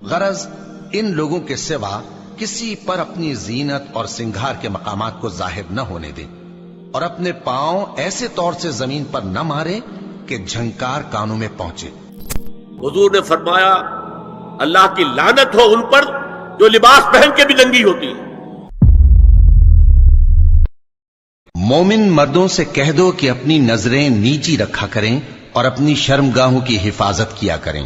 غرض ان لوگوں کے سوا کسی پر اپنی زینت اور سنگھار کے مقامات کو ظاہر نہ ہونے دیں، اور اپنے پاؤں ایسے طور سے زمین پر نہ مارے کہ جھنکار کانوں میں پہنچے۔ حضور نے فرمایا اللہ کی لعنت ہو ان پر جو لباس پہن کے بھی ننگی ہوتی ہے۔ مومن مردوں سے کہہ دو کہ اپنی نظریں نیچی رکھا کریں اور اپنی شرمگاہوں کی حفاظت کیا کریں،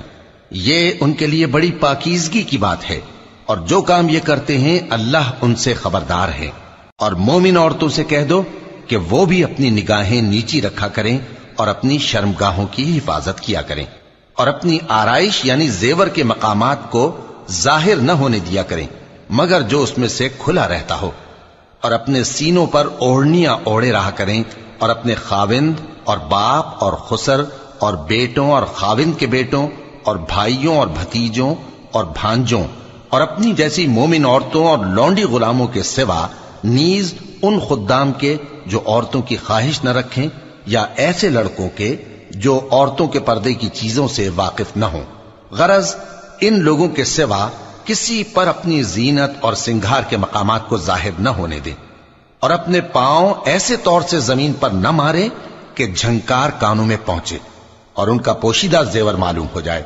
یہ ان کے لیے بڑی پاکیزگی کی بات ہے، اور جو کام یہ کرتے ہیں اللہ ان سے خبردار ہے۔ اور مومن عورتوں سے کہہ دو کہ وہ بھی اپنی نگاہیں نیچی رکھا کریں اور اپنی شرمگاہوں کی حفاظت کیا کریں، اور اپنی آرائش یعنی زیور کے مقامات کو ظاہر نہ ہونے دیا کریں مگر جو اس میں سے کھلا رہتا ہو، اور اپنے سینوں پر اوڑھنیاں اوڑھے رہا کریں، اور اپنے خاوند اور باپ اور خسر اور بیٹوں اور خاوند کے بیٹوں اور بھائیوں اور بھتیجوں اور بھانجوں اور اپنی جیسی مومن عورتوں اور لونڈی غلاموں کے سوا نیز ان خدام کے جو عورتوں کی خواہش نہ رکھیں، یا ایسے لڑکوں کے جو عورتوں کے پردے کی چیزوں سے واقف نہ ہوں۔ غرض ان لوگوں کے سوا کسی پر اپنی زینت اور سنگھار کے مقامات کو ظاہر نہ ہونے دیں، اور اپنے پاؤں ایسے طور سے زمین پر نہ مارے کہ جھنکار کانوں میں پہنچے اور ان کا پوشیدہ زیور معلوم ہو جائے۔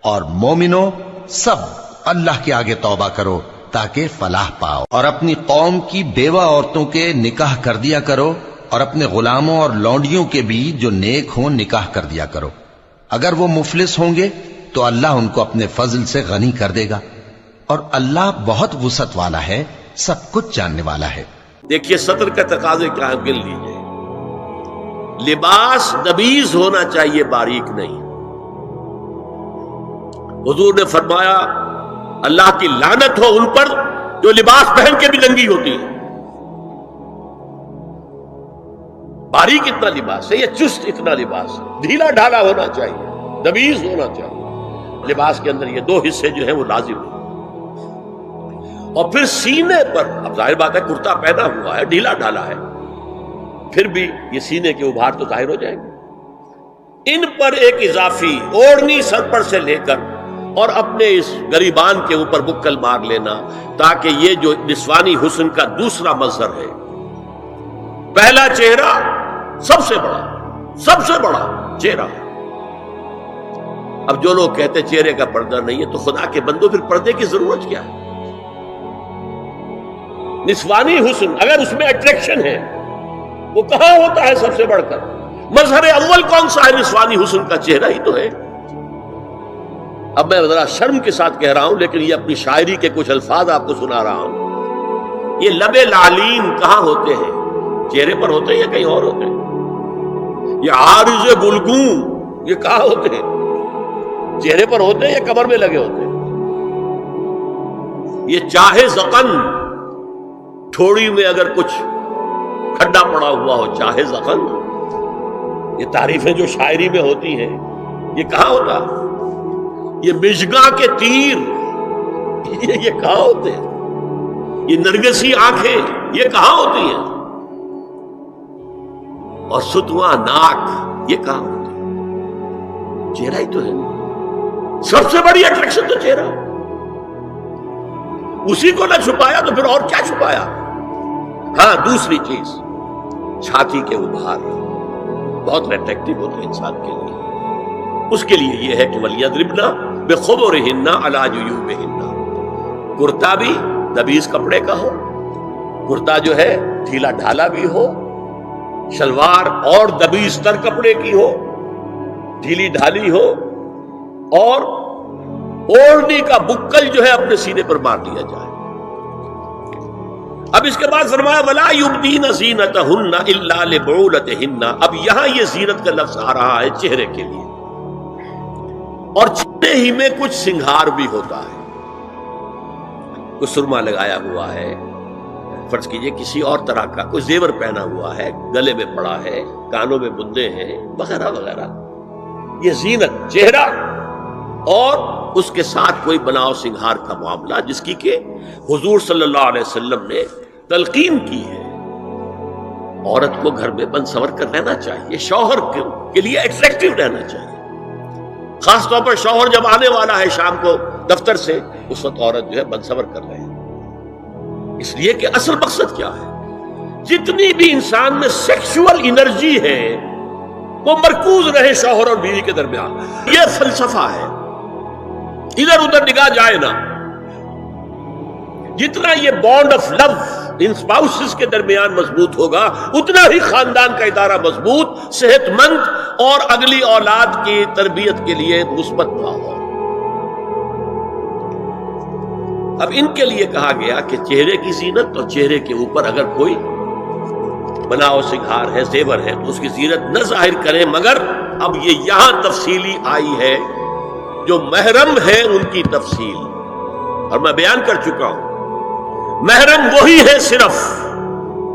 اور مومنوں سب اللہ کے آگے توبہ کرو تاکہ فلاح پاؤ، اور اپنی قوم کی بیوہ عورتوں کے نکاح کر دیا کرو، اور اپنے غلاموں اور لونڈیوں کے بھی جو نیک ہوں نکاح کر دیا کرو۔ اگر وہ مفلس ہوں گے تو اللہ ان کو اپنے فضل سے غنی کر دے گا، اور اللہ بہت وسعت والا ہے، سب کچھ جاننے والا ہے۔ دیکھیے سطر کا تقاضے کیا ہے، گن لیجیے۔ لباس نبیز ہونا چاہیے، باریک نہیں۔ حضور نے فرمایا اللہ کی لعنت ہو ان پر جو لباس پہن کے بھی ننگی ہوتی ہے۔ باریک اتنا لباس ہے یا چست اتنا لباس ہے، ڈھیلا ڈھالا ہونا چاہیے، نبیز ہونا چاہیے۔ لباس کے اندر یہ دو حصے جو ہیں وہ لازم ہیں۔ اور پھر سینے پر، اب ظاہر بات ہے کرتا پہنا ہوا ہے، ڈھیلا ڈھالا ہے، پھر بھی یہ سینے کے ابھار تو ظاہر ہو جائیں گے۔ ان پر ایک اضافی اوڑھنی سر پر سے لے کر اور اپنے اس گریبان کے اوپر بکل مار لینا، تاکہ یہ جو نسوانی حسن کا دوسرا مظہر ہے، پہلا چہرہ سب سے بڑا چہرہ۔ اب جو لوگ کہتے چہرے کا پردہ نہیں ہے تو خدا کے بندو پھر پردے کی ضرورت کیا ہے؟ نسوانی حسن اگر اس میں اٹریکشن ہے وہ کہاں ہوتا ہے سب سے بڑھ کر؟ مظہر اول کون سا ہے؟ نسوانی حسن کا چہرہ ہی تو ہے۔ اب میں ذرا شرم کے ساتھ کہہ رہا ہوں لیکن یہ اپنی شاعری کے کچھ الفاظ آپ کو سنا رہا ہوں۔ یہ لب لعلین کہاں ہوتے ہیں؟ چہرے پر ہوتے ہیں یا کہیں اور ہوتے ہیں؟ یہ عارض گلگوں یہ کہاں ہوتے ہیں؟ چہرے پر ہوتے ہیں یا کمر میں لگے ہوتے ہیں؟ یہ چاہے زقن، تھوڑی میں اگر کچھ کھڈا پڑا ہوا ہو، چاہے زقن، یہ تعریفیں جو شاعری میں ہوتی ہیں یہ کہاں ہوتا؟ یہ مژگاں کے تیر یہ کہاں ہوتے ہیں؟ یہ نرگسی آنکھیں یہ کہاں ہوتی ہیں؟ اور ستواں ناک یہ کہاں ہوتے ہیں؟ چہرہ ہی تو ہے، سب سے بڑی اٹریکشن تو چہرہ، اسی کو نہ چھپایا تو پھر اور کیا چھپایا؟ ہاں دوسری چیز، چھاتی کے ابھار بہت اٹریکٹیو ہوتے ہیں انسان کے لیے۔ اس کے لیے یہ ہے کہ وَلْيَضْرِبْنَ بِخُمُرِهِنَّ عَلَى جُيُوبِهِنَّ، کرتا بھی نبیز کپڑے کا ہو، کرتا جو ہے ڈھیلا ڈھالا بھی ہو، شلوار اور نبیز تر کپڑے کی ہو، ڈھیلی ڈھالی ہو، اور اوڑھنی کا بکل جو ہے اپنے سینے پر مار لیا جائے۔ اب اس کے بعد فرمایا وَلَا يُبْدِينَ زِينَتَهُنَّ إِلَّا لِبُعُولَتِهِنَّ۔ اب یہاں یہ زینت کا لفظ آ رہا ہے چہرے کے لیے، اور چہرے ہی میں کچھ سنگھار بھی ہوتا ہے۔ کوئی سرما لگایا ہوا ہے، فرض کیجئے کسی اور طرح کا کوئی زیور پہنا ہوا ہے، گلے میں پڑا ہے، کانوں میں بندے ہیں وغیرہ وغیرہ، یہ زینت چہرہ، اور اس کے ساتھ کوئی بناؤ سنگھار کا معاملہ جس کی کہ حضور صلی اللہ علیہ وسلم نے تلقین کی ہے۔ عورت کو گھر میں بن سنور کر رہنا چاہیے، شوہر کے لیے ایٹریکٹیو رہنا چاہیے، خاص طور پر شوہر جب آنے والا ہے شام کو دفتر سے، اس وقت عورت جو ہے بدصبر کر رہے ہیں، اس لیے کہ اصل مقصد کیا ہے؟ جتنی بھی انسان میں سیکشول انرجی ہے وہ مرکوز رہے شوہر اور بیوی کے درمیان. یہ فلسفہ ہے، ادھر ادھر نگاہ جائے نا. جتنا یہ بانڈ آف لو ان اسپاؤسز کے درمیان مضبوط ہوگا، اتنا ہی خاندان کا ادارہ مضبوط، صحت مند اور اگلی اولاد کی تربیت کے لیے مثبت ماحول. اب ان کے لیے کہا گیا کہ چہرے کی زینت اور چہرے کے اوپر اگر کوئی بناؤ سنگھار ہے، زیور ہے، تو اس کی زینت نہ ظاہر کریں. مگر اب یہ یہاں تفصیلی آئی ہے، جو محرم ہے ان کی تفصیل، اور میں بیان کر چکا ہوں. محرم وہی ہے صرف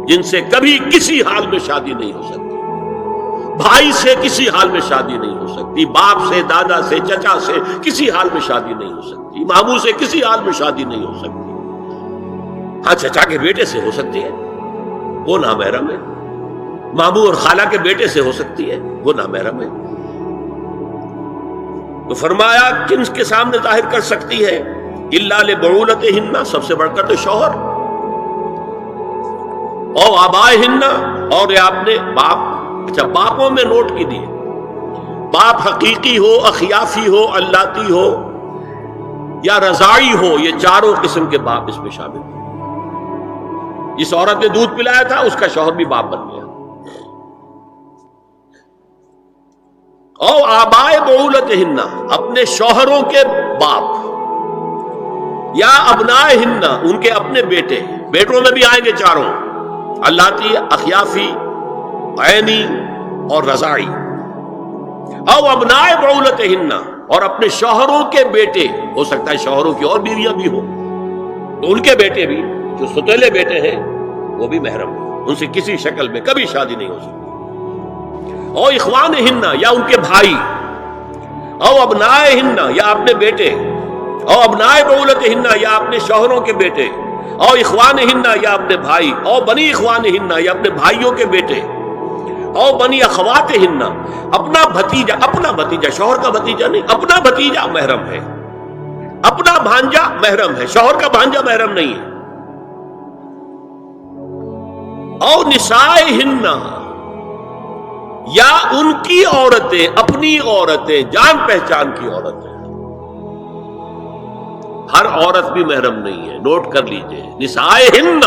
جن سے کبھی کسی حال میں شادی نہیں ہو سکتی. بھائی سے کسی حال میں شادی نہیں ہو سکتی، باپ سے، دادا سے، چچا سے کسی حال میں شادی نہیں ہو سکتی، ماموں سے کسی حال میں شادی نہیں ہو سکتی. ہاں چچا کے بیٹے سے ہو سکتی ہے، وہ نامحرم ہے. ماموں اور خالہ کے بیٹے سے ہو سکتی ہے، وہ نامحرم ہے. تو فرمایا کن کے سامنے ظاہر کر سکتی ہے؟ الا لبعولتہن، سب سے بڑھ کر تو شوہر، او آبائہن، اور یہ آپ نے باپ. اچھا باپوں میں نوٹ کی دیے، باپ حقیقی ہو، اخیافی ہو، اللاتی ہو یا رضاعی ہو، یہ چاروں قسم کے باپ اس میں شامل ہیں. جس عورت نے دودھ پلایا تھا اس کا شوہر بھی باپ بن گیا. او آبائے بعولتہن، اپنے شوہروں کے باپ، یا ابنائہن، ان کے اپنے بیٹے. بیٹوں میں بھی آئیں گے چاروں، اللاتی، اخیافی، عینی اور رضاعی. او ابنائے بعولتہن، اور اپنے شوہروں کے بیٹے، ہو سکتا ہے شوہروں کی اور بیویاں بھی ہوں، تو ان کے بیٹے بھی جو ستیلے بیٹے ہیں وہ بھی محرم ہیں، ان سے کسی شکل میں کبھی شادی نہیں ہو سکتی. او اخوانہن، یا ان کے بھائی. او ابنائہن، یا اپنے بیٹے. او ابنائے بعولتہن، یا اپنے شوہروں کے بیٹے. او اخوانہن، یا اپنے بھائی. او بنی اخوانہن، یا اپنے بھائیوں کے بیٹے. او بنی اخواتہن، اپنا بھتیجا. اپنا بھتیجا شوہر کا بھتیجا نہیں، اپنا بھتیجا محرم ہے، اپنا بھانجا محرم ہے، شوہر کا بھانجا محرم نہیں ہے. او نسائہن، یا ان کی عورتیں، اپنی عورتیں، جان پہچان کی عورتیں. ہر عورت بھی محرم نہیں ہے، نوٹ کر لیجئے. نسائہن،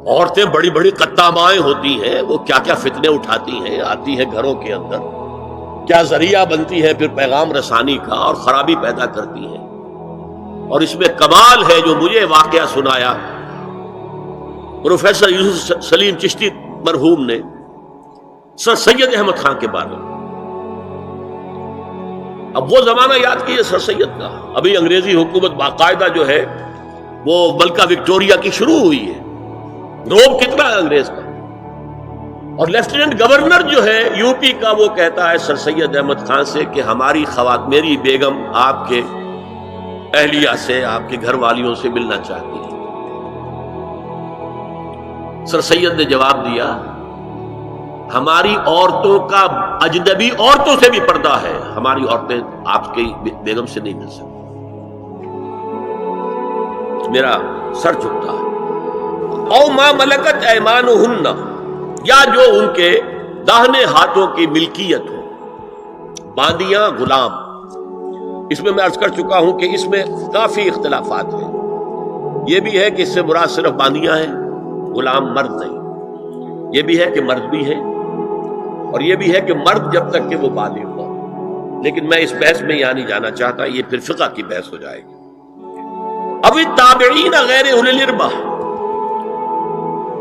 عورتیں بڑی بڑی قطامائیں ہوتی ہیں، وہ کیا کیا فتنے اٹھاتی ہیں، آتی ہیں گھروں کے اندر، کیا ذریعہ بنتی ہے پھر پیغام رسانی کا، اور خرابی پیدا کرتی ہیں. اور اس میں کمال ہے جو مجھے واقعہ سنایا پروفیسر یوسف سلیم چشتی مرحوم نے سر سید احمد خان کے بارے میں. اب وہ زمانہ یاد کیجیے سر سید کا، ابھی انگریزی حکومت باقاعدہ جو ہے وہ ملکہ وکٹوریہ کی شروع ہوئی ہے. روب کتنا ہے انگریز کا. اور لیفٹیننٹ گورنر جو ہے یو پی کا، وہ کہتا ہے سر سید احمد خان سے کہ ہماری میری بیگم آپ کے اہلیہ سے، آپ کے گھر والیوں سے ملنا چاہتی ہے. سر سید نے جواب دیا، ہماری عورتوں کا اجنبی عورتوں سے بھی پردہ ہے، ہماری عورتیں آپ کی بیگم سے نہیں مل سکتی. میرا سر جھکتا ہے. او ما ملکت ایمانہن، یا جو ان کے داہنے ہاتھوں کی ملکیت ہو، باندیاں، غلام. اس میں عرض کر چکا ہوں کہ اس میں کافی اختلافات ہیں. یہ بھی ہے کہ اس سے مراد صرف باندیاں ہیں، غلام مرد نہیں. یہ بھی ہے کہ مرد بھی ہے، اور یہ بھی ہے کہ مرد جب تک کہ وہ بالغ ہو. لیکن میں اس بحث میں یہاں نہیں جانا چاہتا، یہ پھر فقہ کی بحث ہو جائے گی. اب التابعین غیر اولی الاربہ،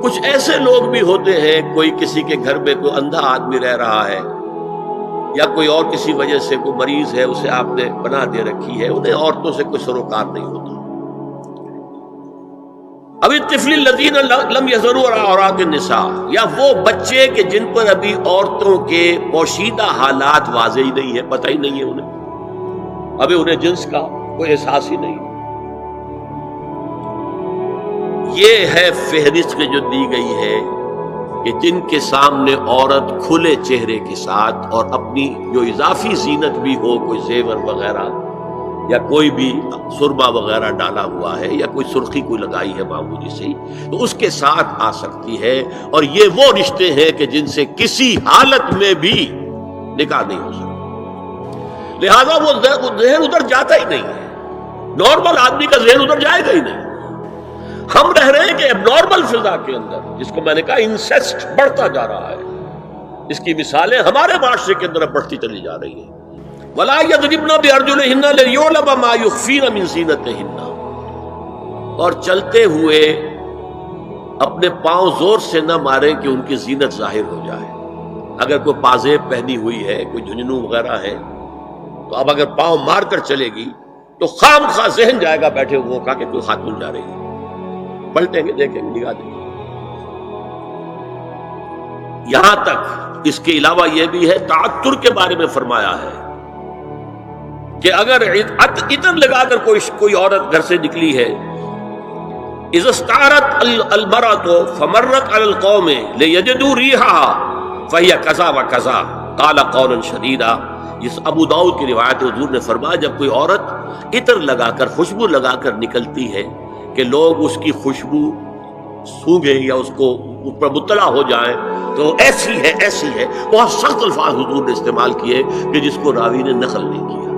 کچھ ایسے لوگ بھی ہوتے ہیں، کوئی کسی کے گھر میں کوئی اندھا آدمی رہ رہا ہے، یا کوئی اور کسی وجہ سے کوئی مریض ہے، اسے آپ نے بنا دے رکھی ہے، انہیں عورتوں سے کوئی سروکار نہیں ہوتا. اب الطفل الذین لم یظہروا علی عورات النساء، یا وہ بچے کہ جن پر ابھی عورتوں کے پوشیدہ حالات واضح ہی نہیں ہے، پتہ ہی نہیں ہے انہیں، ابھی انہیں جنس کا کوئی احساس ہی نہیں. یہ ہے فہرست جو دی گئی ہے کہ جن کے سامنے عورت کھلے چہرے کے ساتھ اور اپنی جو اضافی زینت بھی ہو، کوئی زیور وغیرہ یا کوئی بھی سرما وغیرہ ڈالا ہوا ہے یا کوئی سرخی کوئی لگائی ہے معمولی سی، تو اس کے ساتھ آ سکتی ہے. اور یہ وہ رشتے ہیں کہ جن سے کسی حالت میں بھی نکاح نہیں ہو سکتا. لہذا وہ ذہن ادھر جاتا ہی نہیں ہے، نارمل آدمی کا ذہن ادھر جائے گا ہی نہیں. ہم رہ رہے ہیں کہ اب نارمل فضا کے اندر، جس کو میں نے کہا انسیسٹ بڑھتا جا رہا ہے، اس کی مثالیں ہمارے معاشرے کے اندر بڑھتی چلی جا رہی ہیں. وَلَا يَضْرِبْنَ بِأَرْجُلِهِنَّ لِيُعْلَمَ مَا يُخْفِينَ مِنْ زِينَتِهِنَّ، اور چلتے ہوئے اپنے پاؤں زور سے نہ ماریں کہ ان کی زینت ظاہر ہو جائے. اگر کوئی پازیب پہنی ہوئی ہے، کوئی جھنجھنو وغیرہ ہے، تو اب اگر پاؤں مار کر چلے گی تو خام خواہ ذہن جائے گا بیٹھے ہوئے کا کہ کوئی خاتون جا رہی ہے. پلٹیں گے، دیکھیں گے، نگاہ دیں گے. یہاں تک اس کے علاوہ یہ بھی ہے، تعطر کے بارے میں فرمایا ہے کہ اگر عطر لگا کر کوئی عورت گھر سے نکلی ہے، اذا استعارت المرأة فمرت على القوم ليجدوا ريحها فهي كذا وكذا قال قولا شديدا. اس ابو داؤد کی روایت حضور نے فرمایا جب کوئی عورت عطر لگا کر، خوشبو لگا کر نکلتی ہے کہ لوگ اس کی خوشبو سونگیں یا اس پر مطلع ہو جائیں تو ایسی ہے، ایسی ہے. بہت سخت الفاظ حضور نے استعمال کیے کہ جس کو راوی نے نقل نہیں کیا.